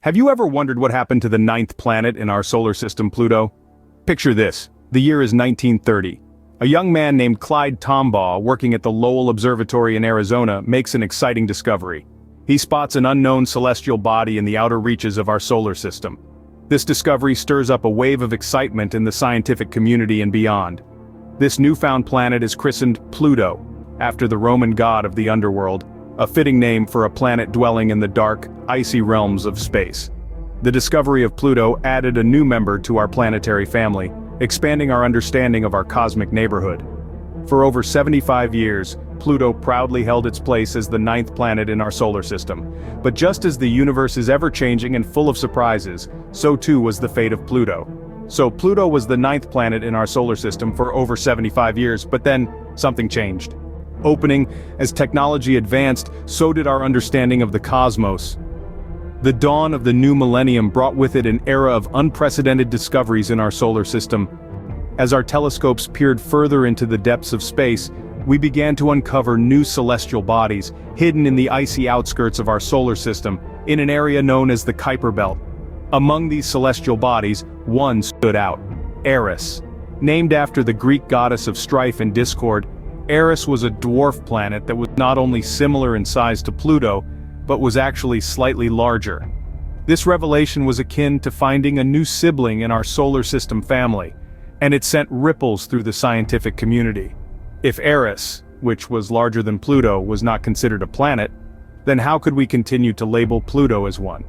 Have you ever wondered what happened to the ninth planet in our solar system, Pluto? Picture this. The year is 1930. A young man named Clyde Tombaugh, working at the Lowell Observatory in Arizona, makes an exciting discovery. He spots an unknown celestial body in the outer reaches of our solar system. This discovery stirs up a wave of excitement in the scientific community and beyond. This newfound planet is christened Pluto, after the Roman god of the underworld, a fitting name for a planet dwelling in the dark, icy realms of space. The discovery of Pluto added a new member to our planetary family, expanding our understanding of our cosmic neighborhood. For over 75 years, Pluto proudly held its place as the ninth planet in our solar system. But just as the universe is ever-changing and full of surprises, so too was the fate of Pluto. So Pluto was the ninth planet in our solar system for over 75 years, but then something changed. Opening, as technology advanced, so did our understanding of the cosmos. The dawn of the new millennium brought with it an era of unprecedented discoveries in our solar system. As our telescopes peered further into the depths of space, we began to uncover new celestial bodies, hidden in the icy outskirts of our solar system, in an area known as the Kuiper Belt. Among these celestial bodies, one stood out: Eris. Named after the Greek goddess of strife and discord, Eris was a dwarf planet that was not only similar in size to Pluto, but was actually slightly larger. This revelation was akin to finding a new sibling in our solar system family, and it sent ripples through the scientific community. If Eris, which was larger than Pluto, was not considered a planet, then how could we continue to label Pluto as one?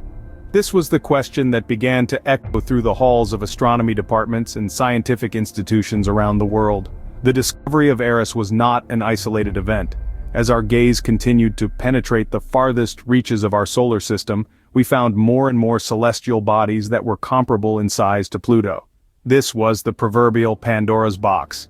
This was the question that began to echo through the halls of astronomy departments and scientific institutions around the world. The discovery of Eris was not an isolated event. As our gaze continued to penetrate the farthest reaches of our solar system, we found more and more celestial bodies that were comparable in size to Pluto. This was the proverbial Pandora's box.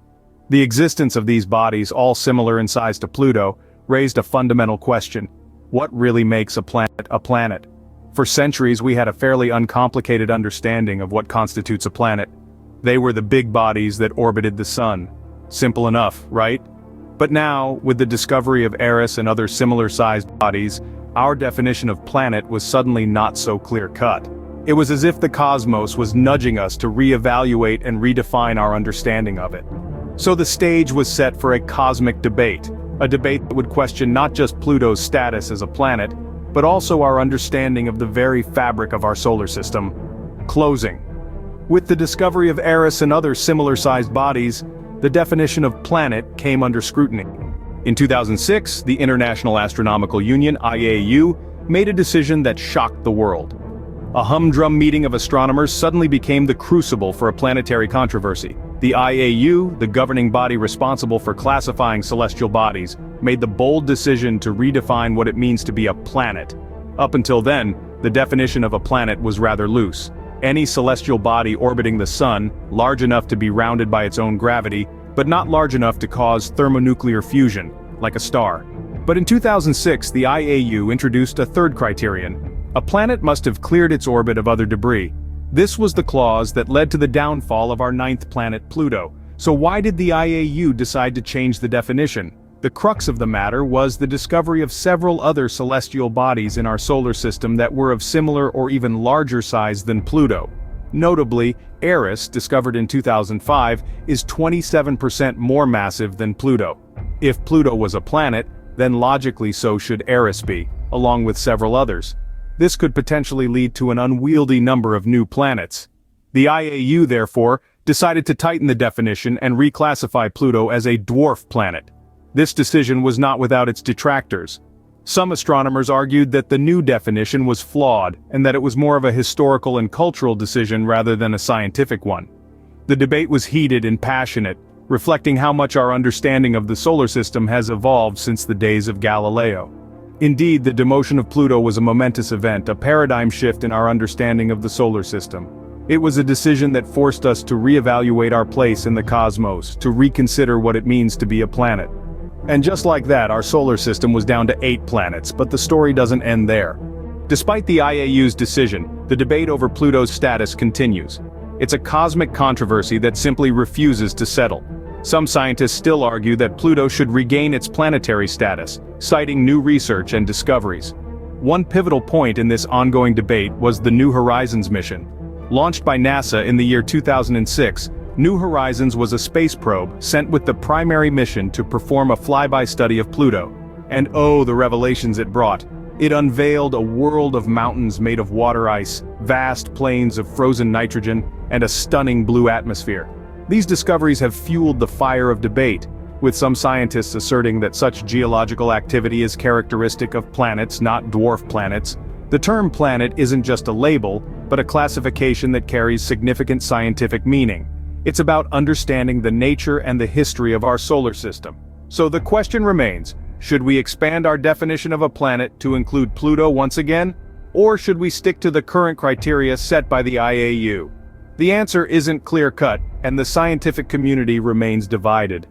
The existence of these bodies, all similar in size to Pluto, raised a fundamental question: what really makes a planet a planet? For centuries we had a fairly uncomplicated understanding of what constitutes a planet. They were the big bodies that orbited the sun. Simple enough, right? But now, with the discovery of Eris and other similar-sized bodies, our definition of planet was suddenly not so clear-cut. It was as if the cosmos was nudging us to re-evaluate and redefine our understanding of it. So the stage was set for a cosmic debate, a debate that would question not just Pluto's status as a planet, but also our understanding of the very fabric of our solar system. Closing. With the discovery of Eris and other similar-sized bodies, the definition of planet came under scrutiny. In 2006, the International Astronomical Union, IAU, made a decision that shocked the world. A humdrum meeting of astronomers suddenly became the crucible for a planetary controversy. The IAU, the governing body responsible for classifying celestial bodies, made the bold decision to redefine what it means to be a planet. Up until then, the definition of a planet was rather loose. Any celestial body orbiting the sun, large enough to be rounded by its own gravity, but not large enough to cause thermonuclear fusion, like a star. But in 2006, the IAU introduced a third criterion. A planet must have cleared its orbit of other debris. This was the clause that led to the downfall of our ninth planet, Pluto. So why did the IAU decide to change the definition? The crux of the matter was the discovery of several other celestial bodies in our solar system that were of similar or even larger size than Pluto. Notably, Eris, discovered in 2005, is 27% more massive than Pluto. If Pluto was a planet, then logically so should Eris be, along with several others. This could potentially lead to an unwieldy number of new planets. The IAU, therefore, decided to tighten the definition and reclassify Pluto as a dwarf planet. This decision was not without its detractors. Some astronomers argued that the new definition was flawed and that it was more of a historical and cultural decision rather than a scientific one. The debate was heated and passionate, reflecting how much our understanding of the solar system has evolved since the days of Galileo. Indeed, the demotion of Pluto was a momentous event, a paradigm shift in our understanding of the solar system. It was a decision that forced us to reevaluate our place in the cosmos, to reconsider what it means to be a planet. And just like that, our solar system was down to 8 planets, but the story doesn't end there. Despite the IAU's decision, the debate over Pluto's status continues. It's a cosmic controversy that simply refuses to settle. Some scientists still argue that Pluto should regain its planetary status, citing new research and discoveries. One pivotal point in this ongoing debate was the New Horizons mission. Launched by NASA in the year 2006, New Horizons was a space probe sent with the primary mission to perform a flyby study of Pluto. And oh, the revelations it brought. It unveiled a world of mountains made of water ice, vast plains of frozen nitrogen, and a stunning blue atmosphere. These discoveries have fueled the fire of debate, with some scientists asserting that such geological activity is characteristic of planets, not dwarf planets. The term planet isn't just a label, but a classification that carries significant scientific meaning. It's about understanding the nature and the history of our solar system. So the question remains, should we expand our definition of a planet to include Pluto once again? Or should we stick to the current criteria set by the IAU? The answer isn't clear-cut, and the scientific community remains divided.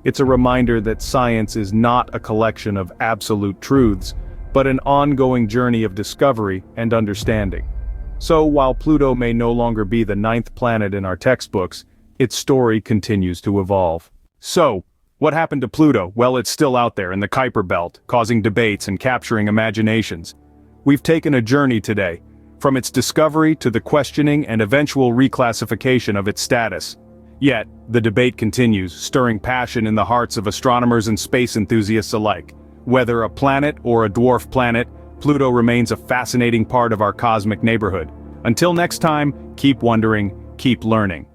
It's a reminder that science is not a collection of absolute truths, but an ongoing journey of discovery and understanding. So while Pluto may no longer be the 9th planet in our textbooks, its story continues to evolve. So, what happened to Pluto? Well, it's still out there in the Kuiper Belt, causing debates and capturing imaginations. We've taken a journey today, from its discovery to the questioning and eventual reclassification of its status. Yet, the debate continues, stirring passion in the hearts of astronomers and space enthusiasts alike. Whether a planet or a dwarf planet, Pluto remains a fascinating part of our cosmic neighborhood. Until next time, keep wondering, keep learning.